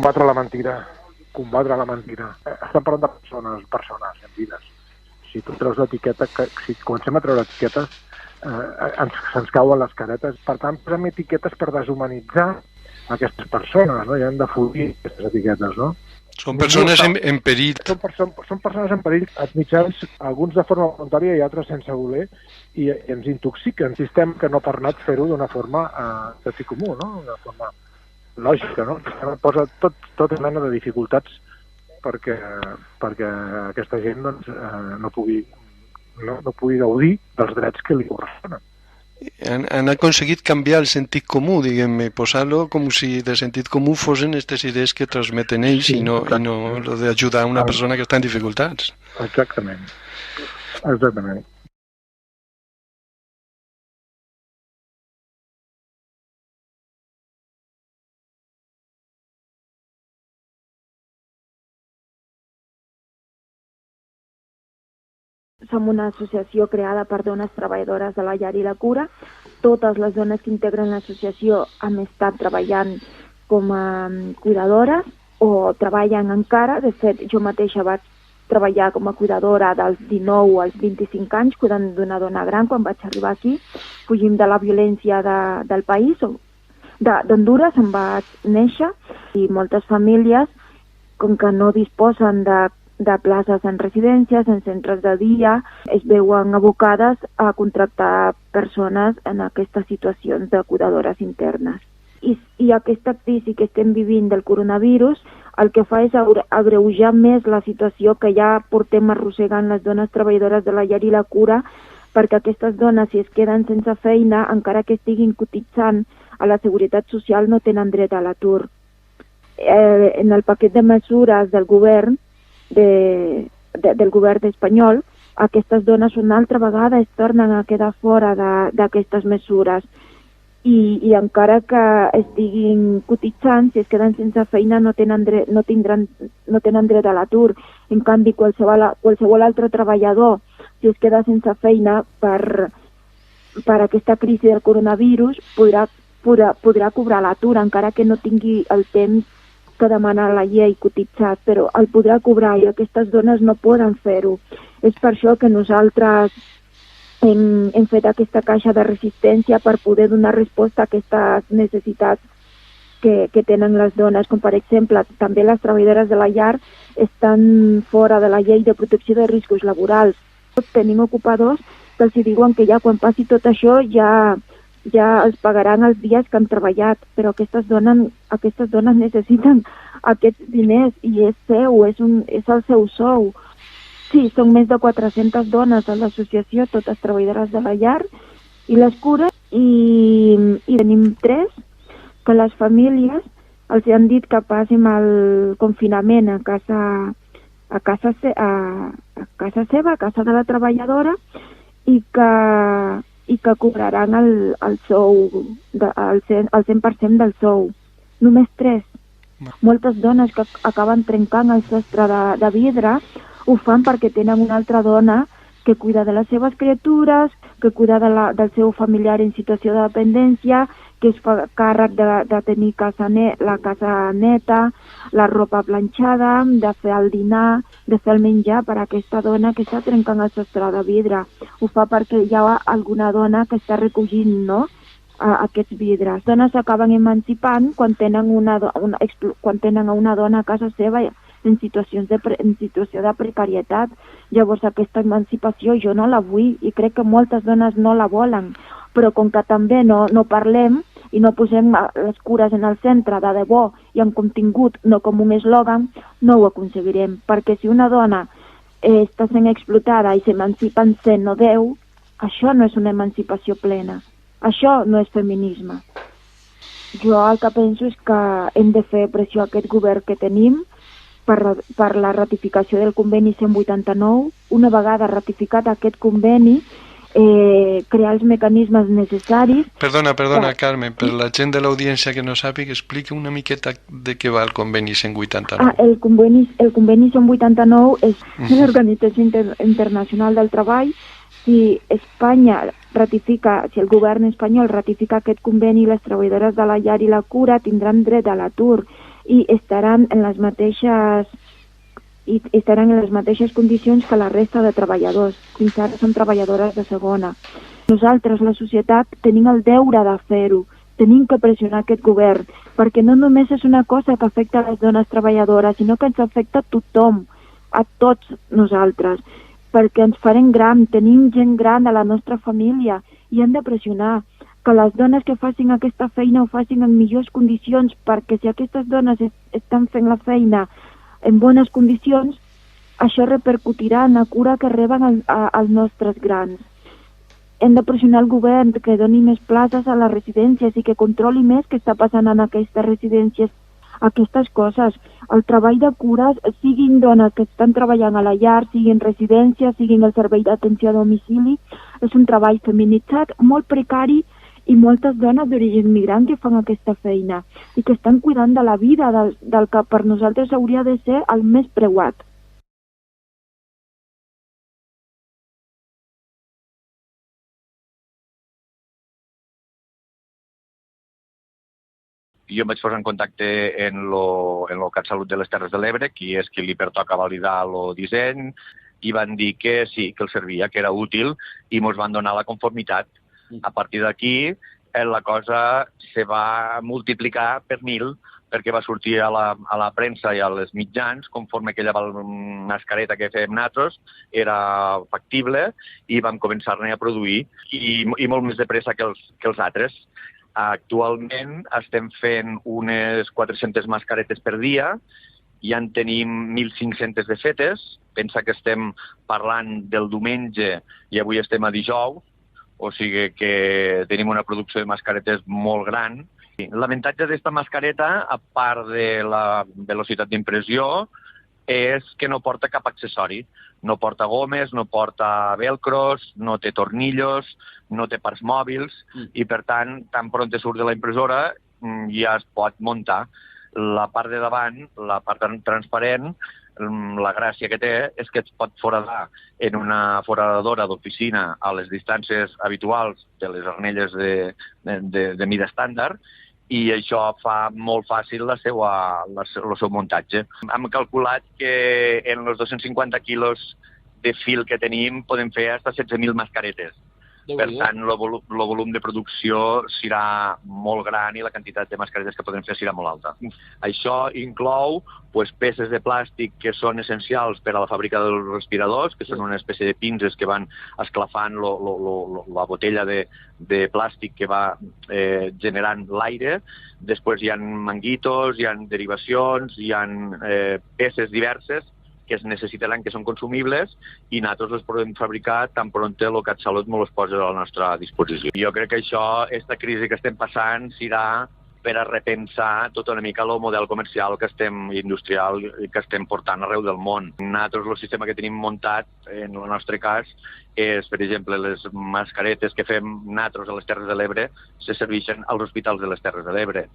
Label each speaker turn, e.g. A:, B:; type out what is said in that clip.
A: combatre la mentira. Estem parlant de persones en vides. Si tu treus l'etiqueta, si comencem a treure etiquetes, se'ns cauen les caretes. Per tant, posem etiquetes per deshumanitzar aquestes persones, no? I hem de fugir aquestes etiquetes, no?
B: Són persones en perill.
A: Són persones en perill. Els mitjans, alguns de forma voluntària i altres sense voler, i ens intoxiquen. Sistema que no ha permet fer-ho d'una forma de sentit comú, no? D'una forma lògica, no? Posa tota mena de dificultats perquè aquesta gent doncs, no pugui gaudir dels drets que li corresponen.
B: Han aconseguit canviar el sentit comú, diguem-ne, posar-lo com si de sentit comú fossin aquestes idees que transmeten ells, sí, i no lo d'ajudar una persona que està en dificultats.
A: Exactament.
C: Som una associació creada per dones treballadores de la llar i la cura. Totes les dones que integren l'associació han estat treballant com a cuidadores o treballen encara. De fet, jo mateixa vaig treballar com a cuidadora dels 19 als 25 anys, cuidant d'una dona gran quan vaig arribar aquí. Fugim de la violència del país, d'Honduras, on vaig néixer, i moltes famílies, com que no disposen de places en residències, en centres de dia, es veuen abocades a contractar persones en aquestes situacions de cuidadores internes. I aquesta crisi que estem vivint del coronavirus el que fa és agreujar més la situació que ja portem arrossegant les dones treballadores de la llar i la cura, perquè aquestes dones, si es queden sense feina, encara que estiguin cotitzant a la Seguretat Social, no tenen dret a l'atur. En el paquet de mesures del govern espanyol, aquestes dones una altra vegada es tornen a quedar fora d'aquestes mesures i encara que estiguin cotitzant, si es queden sense feina no tenen dret a l'atur. En canvi, qualsevol altre treballador, si es queda sense feina per aquesta crisi del coronavirus, podrà cobrar l'atur, encara que no tingui el temps que demana la llei cotitzat, però el podrà cobrar i aquestes dones no poden fer-ho. És per això que nosaltres hem fet aquesta caixa de resistència per poder donar resposta a aquestes necessitats que tenen les dones, com per exemple, també les treballadores de la llar estan fora de la llei de protecció de riscos laborals. Tenim ocupadors que els diuen que ja quan passi tot això ja els pagaran els dies que han treballat, però aquestes dones necessiten aquests diners i és seu, és el seu sou. Sí, són més de 400 dones a l'associació, totes treballadores de la llar i les cures, i tenim 3 que les famílies els han dit que passin el confinament a casa seva, a casa de la treballadora, i que cobraran el sou, el 100% del sou. Només 3. Moltes dones que acaben trencant el sostre de vidre ho fan perquè tenen una altra dona que cuida de les seves criatures, que cuida del seu familiar en situació de dependència, que es fa càrrec de tenir la casa neta, la ropa planxada, de fer el dinar, de fer el menjar per a aquesta dona que està trencant el sostre de vidre. Ho fa perquè hi ha alguna dona que està recollint, no?, aquests vidres. Les dones s'acaben emancipant quan tenen a una dona a casa seva en situació de precarietat. Llavors aquesta emancipació jo no la vull i crec que moltes dones no la volen, però com que també no parlem i no posem les cures en el centre de debò i en contingut, no com un eslògan, no ho aconseguirem, perquè si una dona està sent explotada i s'emancipa en 100 o 10, això no és una emancipació plena, això no és feminisme. Jo el que penso és que hem de fer pressió a aquest govern que tenim per la ratificació del conveni 189. Una vegada ratificat aquest conveni, crear els mecanismes necessaris...
B: Perdona, Carmen, per la gent de l'audiència que no sàpiga, explica una miqueta de què va el conveni 189.
C: El conveni 189 és l'Organització Internacional del Treball. Si el govern espanyol ratifica aquest conveni, les treballadores de la llar i la cura tindran dret a l'atur i estaran en les mateixes condicions que la resta de treballadors. Fins ara són treballadores de segona. Nosaltres, la societat, tenim el deure de fer-ho. Tenim que pressionar aquest govern, perquè no només és una cosa que afecta les dones treballadores, sinó que ens afecta a tothom, a tots nosaltres, perquè ens farem gran, tenim gent gran a la nostra família i hem de pressionar que les dones que facin aquesta feina ho facin en millors condicions, perquè si aquestes dones estan fent la feina en bones condicions, això repercutirà en la cura que reben els nostres grans. Hem de pressionar el govern que doni més places a les residències i que controli més què està passant en aquestes residències. Aquestes coses, el treball de cures, siguin dones que estan treballant a la llar, siguin residències, siguin el servei d'atenció a domicili, és un treball feminitzat, molt precari, i moltes dones d'origen migrant que fan aquesta feina i que estan cuidant de la vida del que per nosaltres hauria de ser el més preuat.
D: Jo em vaig posar en contacte en lo CatSalut de les Terres de l'Ebre, qui és qui li pertoca validar el disseny, i van dir que sí, que els servia, que era útil, i ens van donar la conformitat. A partir d'aquí, la cosa se va multiplicar per 1000, perquè va sortir a la premsa i als mitjans, conforme aquella mascareta que fèiem nosaltres era factible, i vam començar-ne a produir, i molt més de pressa que els altres. Actualment estem fent unes 400 mascaretes per dia, ja en tenim 1.500 de fetes. Pensa que estem parlant del diumenge i avui estem a dijous, o sigui que tenim una producció de mascaretes molt gran. L'avantatge d'esta mascareta, a part de la velocitat d'impressió, és que no porta cap accessori. No porta gomes, no porta velcros, no té tornillos, no té parts mòbils, i per tant, tan pront surt de la impressora, ja es pot muntar. La part de davant, la part transparent, la gràcia que té és que es pot foradar en una foradadora d'oficina a les distàncies habituals de les arnelles de mida estàndard, i això fa molt fàcil el seu muntatge. Hem calculat que en els 250 quilos de fil que tenim podem fer fins a 16.000 mascaretes. Per tant, el volum de producció serà molt gran i la quantitat de mascaretes que podem fer serà molt alta. Això inclou peces de plàstic que són essencials per a la fàbrica dels respiradors, que són una espècie de pinces que van esclafant la botella de plàstic que va generant l'aire. Després hi ha manguitos, hi ha derivacions, hi ha peces diverses que es necessitaran, que són consumibles, i nosaltres les podem fabricar tan pront el CatSalut ens les posa a la nostra disposició. Jo crec que això, aquesta crisi que estem passant, serà per a repensar tot una mica el model comercial industrial que estem portant arreu del món. Nosaltres el sistema que tenim muntat, en el nostre cas, és, per exemple, les mascaretes que fem nosaltres a les Terres de l'Ebre se serveixen als hospitals de les Terres de l'Ebre.